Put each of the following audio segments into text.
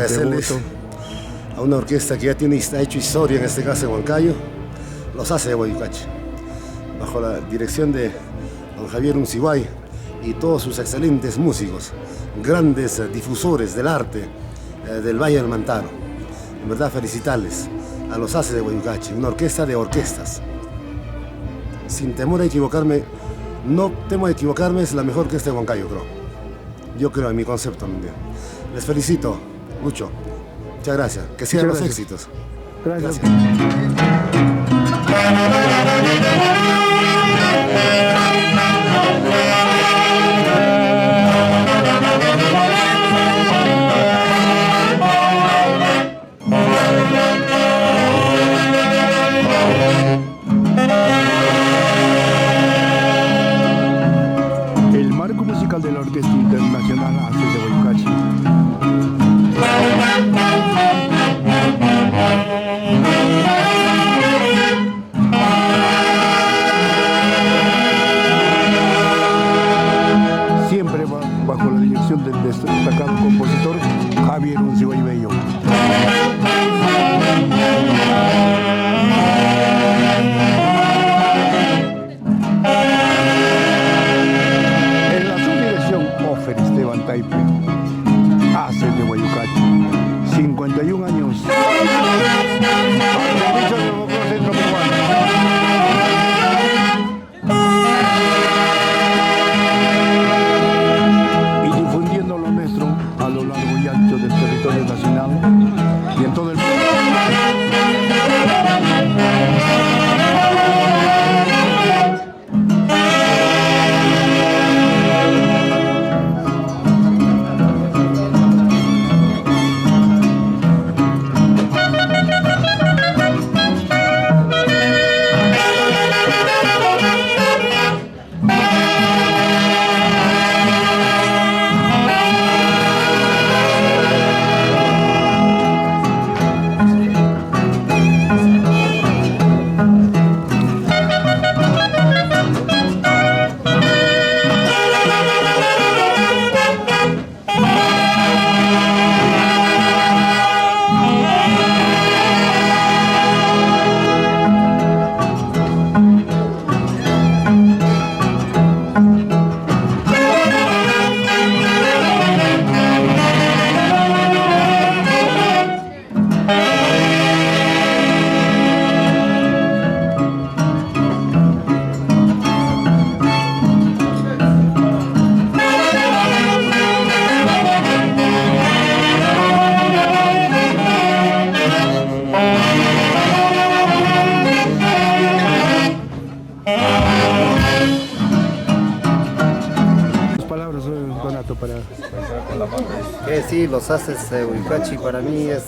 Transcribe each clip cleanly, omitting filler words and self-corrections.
agradecerles a una orquesta que ha hecho historia, en este caso en Huancayo, Los Haces de Huaycachi, bajo la dirección de don Javier Unciguay y todos sus excelentes músicos, grandes difusores del arte del Valle del Mantaro. En verdad, felicitarles a Los Haces de Huaycachi, una orquesta de orquestas. Sin temor a equivocarme, no temo a equivocarme, es la mejor orquesta de Huancayo, creo. Yo creo en mi concepto. Les felicito, Lucho. Muchas gracias. Que sigan los éxitos. Gracias. El marco musical de la Orquesta Internacional Haces de Huaycachi. Siempre bajo la dirección del destacado compositor Javier Unciguay Bello. En la subdirección Ofer Esteban Taipe, Haces de Huaycachi, 51 años. Y difundiendo lo nuestro a lo largo y ancho del territorio nacional y en todo el mundo. Sí, Los Haces de Huaycachi para mí es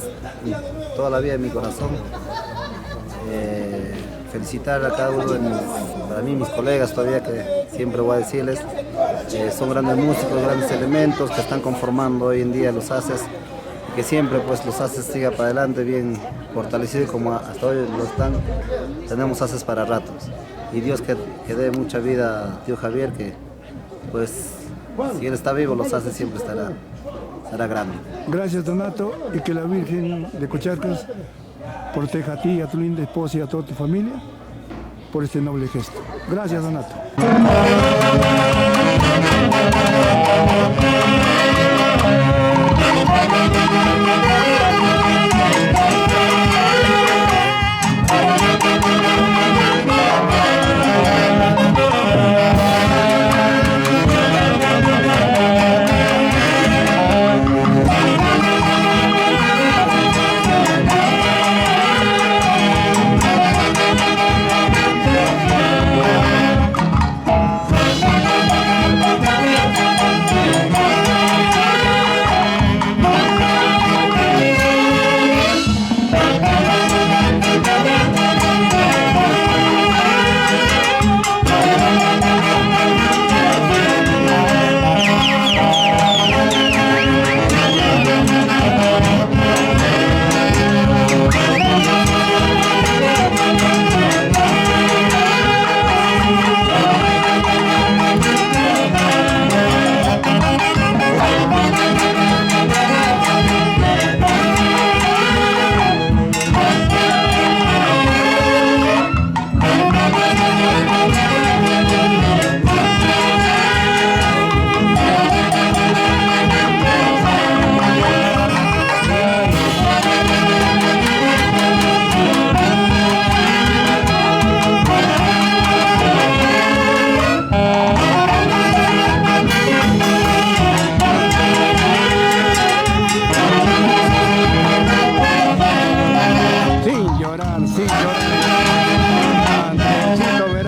toda la vida de mi corazón. Felicitar a cada uno de para mí mis colegas todavía, que siempre voy a decirles, son grandes músicos, grandes elementos que están conformando hoy en día Los Haces, y que siempre pues Los Haces siga para adelante bien fortalecido como hasta hoy lo están. Tenemos Haces para ratos, y Dios que dé mucha vida a tío Javier, que pues si él está vivo, Los Haces siempre estará grande. Gracias, Donato, y que la Virgen de Cocharcas proteja a ti, a tu linda esposa y a toda tu familia por este noble gesto. Gracias, Donato.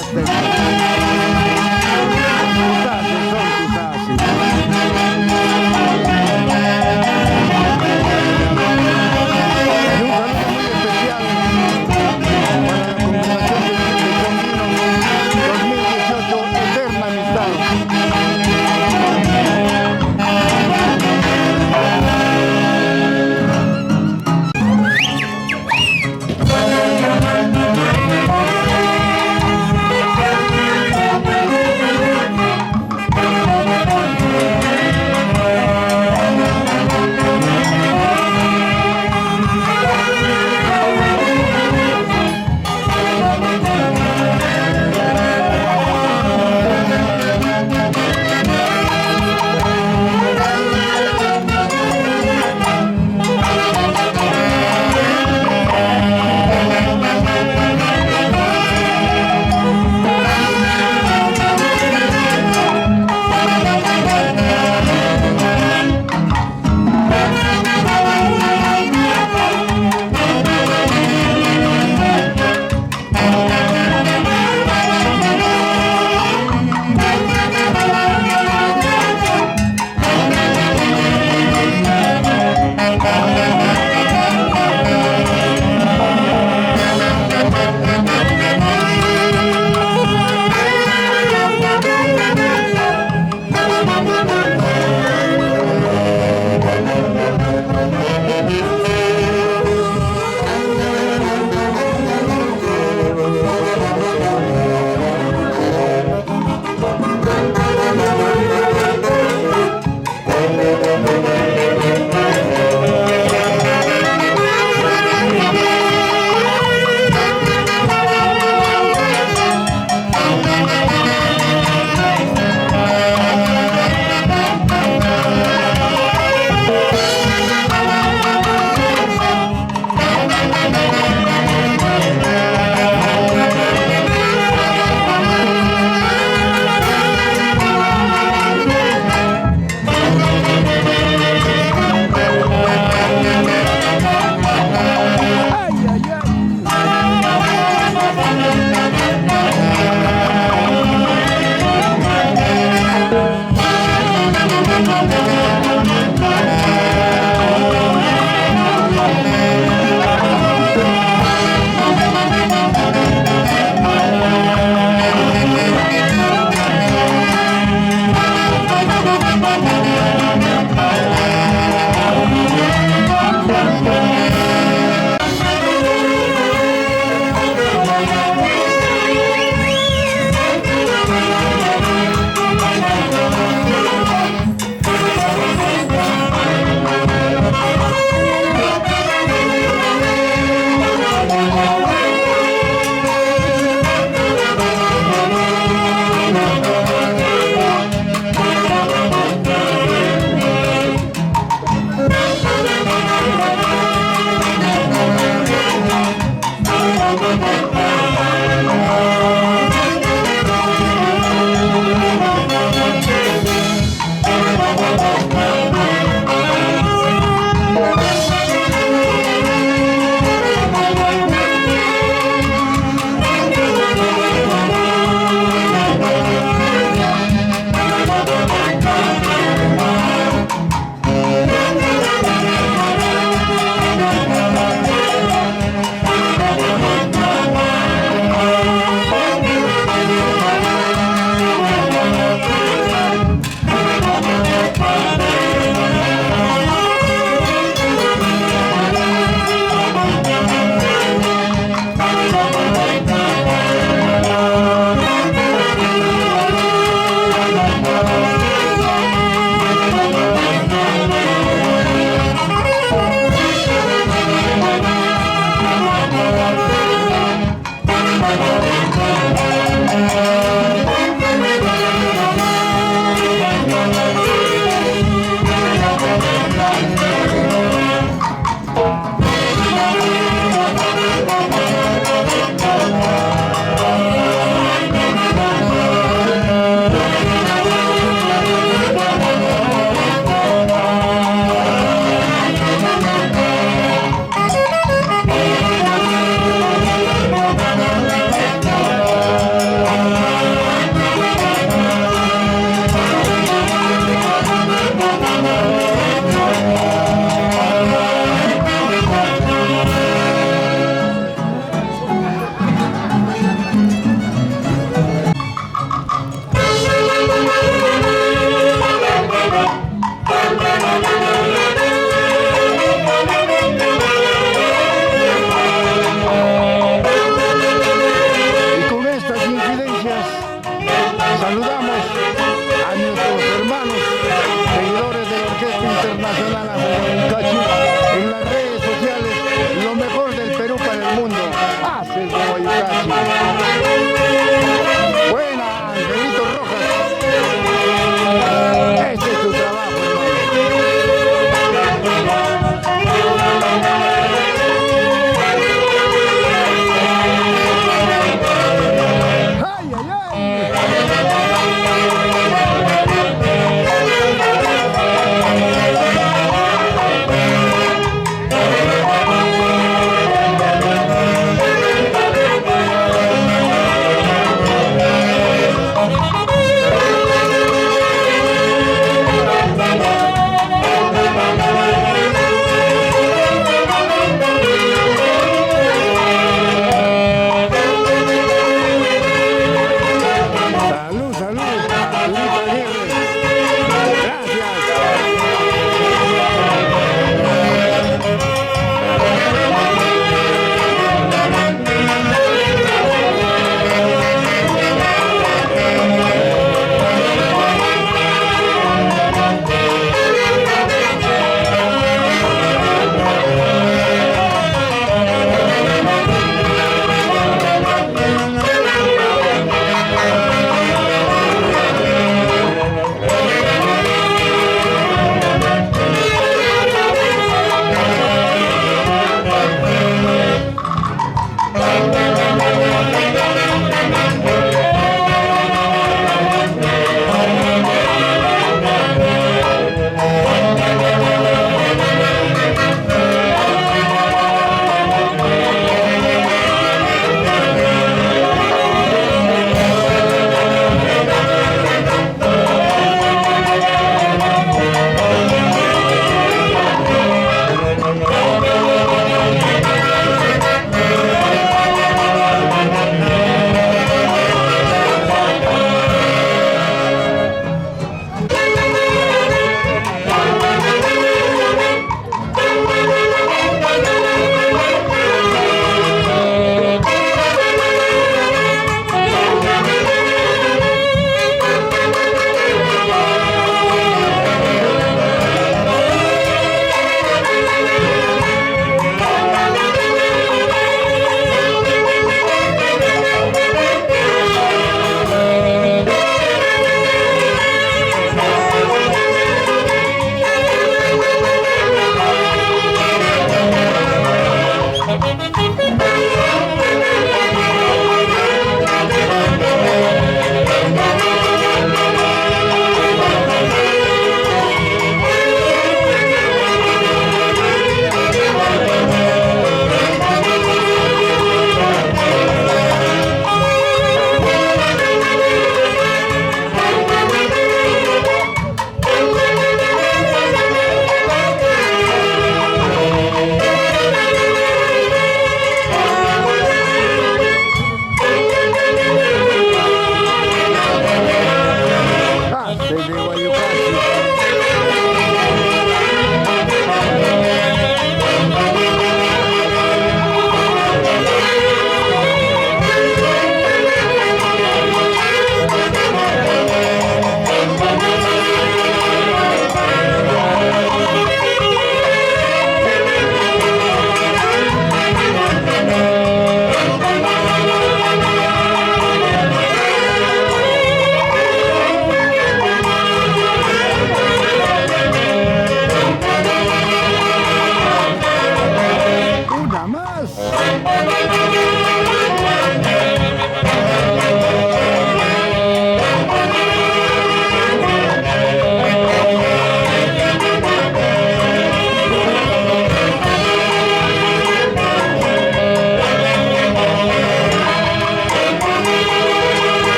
Perfecto.